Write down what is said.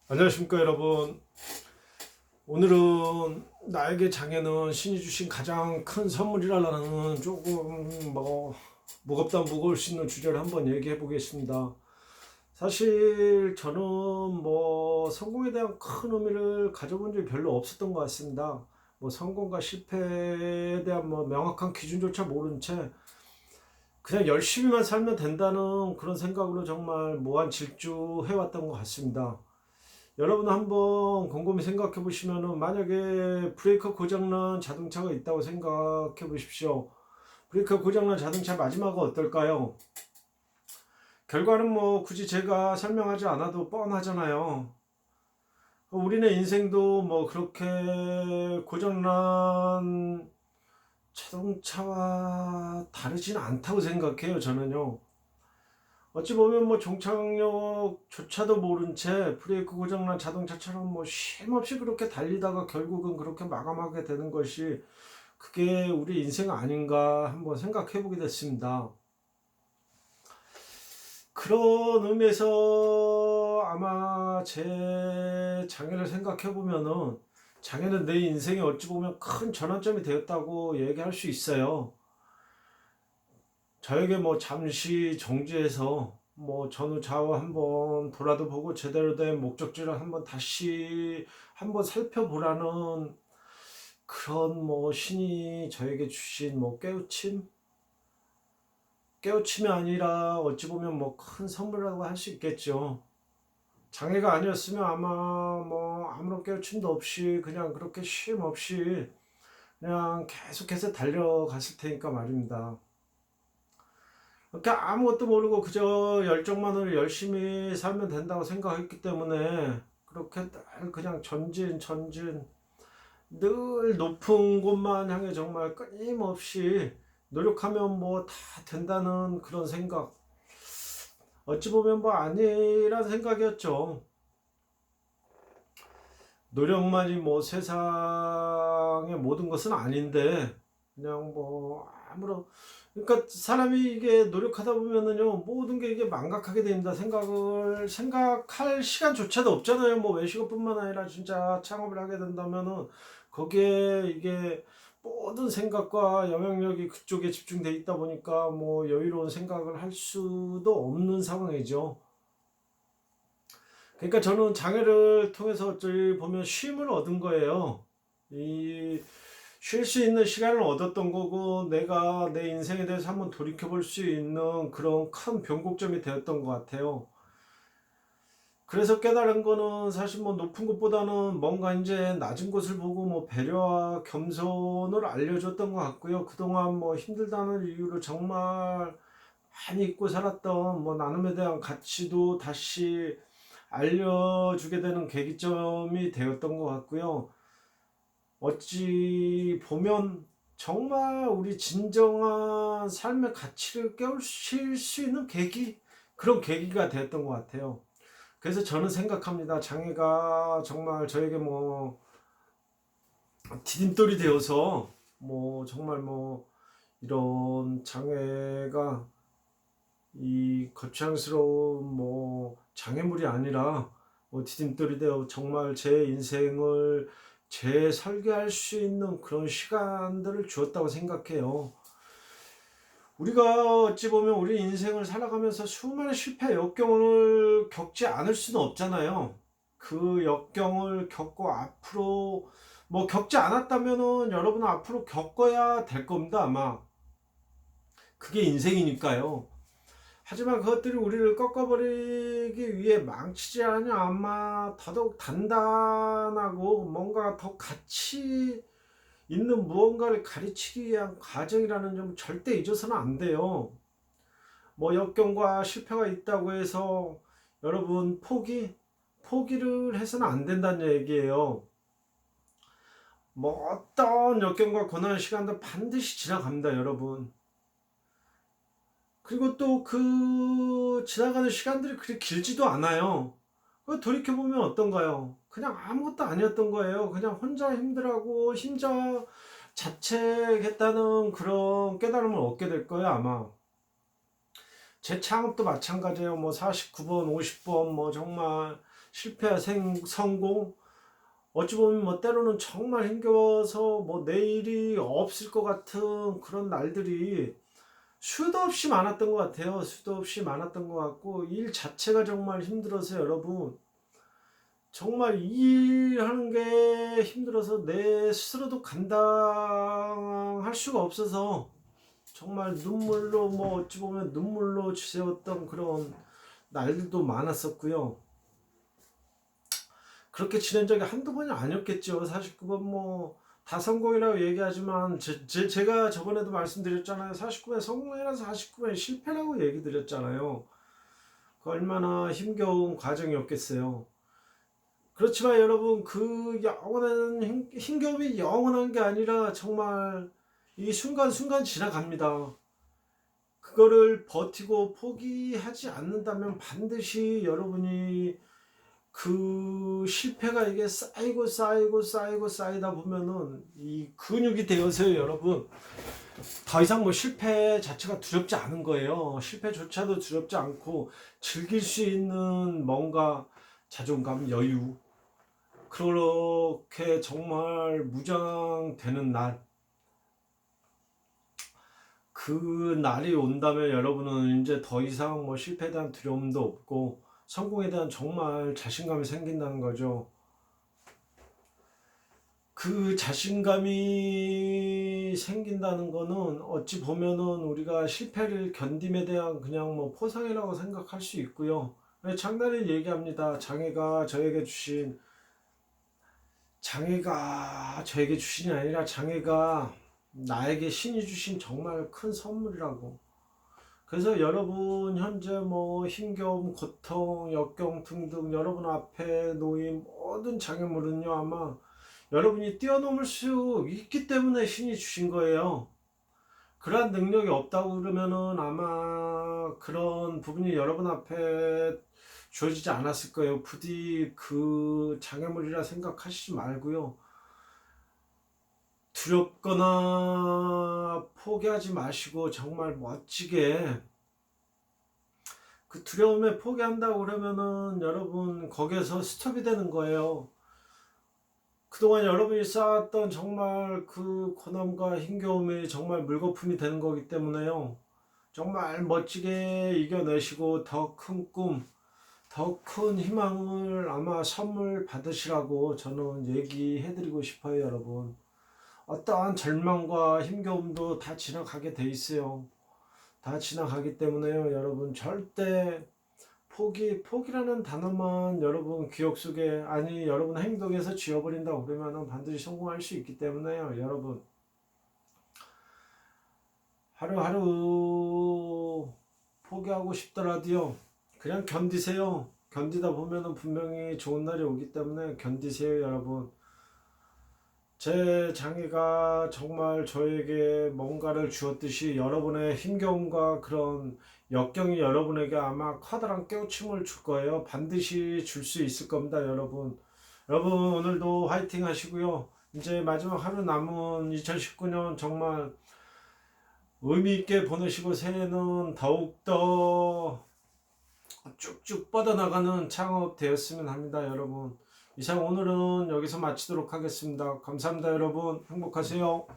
안녕하십니까 여러분. 오늘은 나에게 장애는 신이 주신 가장 큰 선물이라는 조금 무겁다 무거울 수 있는 주제를 한번 얘기해 보겠습니다. 사실 저는 성공에 대한 큰 의미를 가져본 적이 별로 없었던 것 같습니다. 성공과 실패에 대한 명확한 기준조차 모른 채 그냥 열심히만 살면 된다는 그런 생각으로 정말 무한 질주해 왔던 것 같습니다. 여러분 한번 곰곰이 생각해 보시면은, 만약에 브레이크 고장난 자동차가 있다고 생각해 보십시오. 브레이크 고장난 자동차 마지막은 어떨까요? 결과는 굳이 제가 설명하지 않아도 뻔하잖아요. 우리네 인생도 그렇게 고장난 자동차와 다르진 않다고 생각해요, 저는요. 어찌 보면 종착역조차도 모른 채 브레이크 고장난 자동차처럼 쉼없이 그렇게 달리다가 결국은 그렇게 마감하게 되는 것이, 그게 우리 인생 아닌가 한번 생각해 보게 됐습니다. 그런 의미에서 아마 제 장애를 생각해 보면은, 장애는 내 인생에 어찌 보면 큰 전환점이 되었다고 얘기할 수 있어요. 저에게 잠시 정지해서 전후 좌우 한번 돌아도 보고 제대로 된 목적지를 한번 다시 한번 살펴보라는 그런 신이 저에게 주신 깨우침이 아니라 어찌 보면 큰 선물이라고 할 수 있겠죠. 장애가 아니었으면 아마 아무런 깨우침도 없이 그냥 그렇게 쉼 없이 그냥 계속해서 달려갔을 테니까 말입니다. 그렇게 아무것도 모르고 그저 열정만으로 열심히 살면 된다고 생각했기 때문에, 그렇게 늘 그냥 전진 늘 높은 곳만 향해 정말 끊임없이 노력하면 다 된다는 그런 생각, 어찌 보면 아니란 생각이었죠. 노력만이 세상의 모든 것은 아닌데, 그냥 아무런, 그러니까 사람이 이게 노력하다 보면은요, 모든 게 이게 망각하게 됩니다. 생각할 시간조차도 없잖아요. 외식업뿐만 아니라 진짜 창업을 하게 된다면은 거기에 이게 모든 생각과 영향력이 그쪽에 집중돼 있다 보니까 여유로운 생각을 할 수도 없는 상황이죠. 그러니까 저는 장애를 통해서 어찌 보면 쉼을 얻은 거예요. 이 쉴 수 있는 시간을 얻었던 거고, 내가 내 인생에 대해서 한번 돌이켜 볼 수 있는 그런 큰 변곡점이 되었던 것 같아요. 그래서 깨달은 거는 사실 높은 곳보다는 뭔가 이제 낮은 곳을 보고 배려와 겸손을 알려줬던 것 같고요. 그동안 힘들다는 이유로 정말 많이 잊고 살았던 나눔에 대한 가치도 다시 알려주게 되는 계기점이 되었던 것 같고요. 어찌 보면 정말 우리 진정한 삶의 가치를 깨우칠 수 있는 그런 계기가 되었던 것 같아요. 그래서 저는 생각합니다. 장애가 정말 저에게 디딤돌이 되어서 정말 이런 장애가 이 거창스러운 장애물이 아니라 디딤돌이 되어 정말 제 인생을 재설계할 수 있는 그런 시간들을 주었다고 생각해요. 우리가 어찌 보면 우리 인생을 살아가면서 수많은 실패 역경을 겪지 않을 수는 없잖아요. 그 역경을 겪고 앞으로 겪지 않았다면은 여러분은 앞으로 겪어야 될 겁니다, 아마. 그게 인생이니까요. 하지만 그것들이 우리를 꺾어버리기 위해 망치지 않으냐, 아마 더더욱 단단하고 뭔가 더 가치 있는 무언가를 가르치기 위한 과정이라는 점 절대 잊어서는 안 돼요. 역경과 실패가 있다고 해서 여러분 포기를 해서는 안 된다는 얘기예요. 어떤 역경과 고난의 시간도 반드시 지나갑니다, 여러분. 그리고 또 그 지나가는 시간들이 그렇게 길지도 않아요. 돌이켜보면 어떤가요? 그냥 아무것도 아니었던 거예요. 그냥 혼자 힘들하고 힘자 자책했다는 그런 깨달음을 얻게 될 거예요, 아마. 제 창업도 마찬가지예요. 49번, 50번, 정말 실패와 성공, 어찌 보면 뭐 때로는 정말 힘겨워서 뭐 내일이 없을 것 같은 그런 날들이 수도 없이 많았던 것 같아요. 수도 없이 많았던 것 같고, 일 자체가 정말 힘들어서 여러분, 정말 일하는 게 힘들어서 내 스스로도 감당할 수가 없어서 정말 눈물로, 뭐 어찌 보면 눈물로 지새웠던 그런 날들도 많았었고요. 그렇게 지낸 적이 한두 번이 아니었겠죠. 사실 그건 뭐 다 성공이라고 얘기하지만 제가 저번에도 말씀드렸잖아요. 49회 성공이라서 49회 실패라고 얘기 드렸잖아요. 그 얼마나 힘겨운 과정이었겠어요. 그렇지만 여러분, 그 영원한 힘겨움이 영원한 게 아니라 정말 이 순간순간 지나갑니다. 그거를 버티고 포기하지 않는다면 반드시 여러분이 그 실패가 이게 쌓이다 보면은 이 근육이 되어서요, 여러분. 더 이상 뭐 실패 자체가 두렵지 않은 거예요. 실패조차도 두렵지 않고 즐길 수 있는 뭔가 자존감, 여유, 그렇게 정말 무장되는 날, 그 날이 온다면 여러분은 이제 더 이상 뭐 실패에 대한 두려움도 없고 성공에 대한 정말 자신감이 생긴다는 거죠. 그 자신감이 생긴다는 거는 어찌 보면은 우리가 실패를 견딤에 대한 그냥 뭐 포상이라고 생각할 수 있고요. 장난을 얘기합니다. 장애가 저에게 주신이 아니라 장애가 나에게 신이 주신 정말 큰 선물이라고. 그래서 여러분 현재 뭐 힘겨움, 고통, 역경 등등 여러분 앞에 놓인 모든 장애물은요, 아마 여러분이 뛰어넘을 수 있기 때문에 신이 주신 거예요. 그러한 능력이 없다고 그러면은 아마 그런 부분이 여러분 앞에 주어지지 않았을 거예요. 부디 그 장애물이라 생각하시지 말고요. 두렵거나 포기하지 마시고 정말 멋지게, 그 두려움에 포기한다고 그러면은 여러분 거기에서 스톱이 되는 거예요. 그동안 여러분이 쌓았던 정말 그 고난과 힘겨움이 정말 물거품이 되는 거기 때문에요. 정말 멋지게 이겨내시고 더 큰 꿈, 더 큰 희망을 아마 선물 받으시라고 저는 얘기해드리고 싶어요, 여러분. 어떠한 절망과 힘겨움도 다 지나가게 돼 있어요. 다 지나가기 때문에요, 여러분. 절대 포기라는 단어만 여러분 기억 속에, 아니 여러분 행동에서 지워버린다고 그러면 반드시 성공할 수 있기 때문에요, 여러분. 하루하루 포기하고 싶더라도요, 그냥 견디세요. 견디다 보면은 분명히 좋은 날이 오기 때문에 견디세요, 여러분. 제 장애가 정말 저에게 뭔가를 주었듯이 여러분의 힘겨움과 그런 역경이 여러분에게 아마 커다란 깨우침을 줄 거예요. 반드시 줄 수 있을 겁니다, 여러분. 여러분 오늘도 화이팅 하시고요. 이제 마지막 하루 남은 2019년 정말 의미 있게 보내시고 새해는 더욱더 쭉쭉 뻗어나가는 창업 되었으면 합니다, 여러분. 이상 오늘은 여기서 마치도록 하겠습니다. 감사합니다, 여러분. 행복하세요.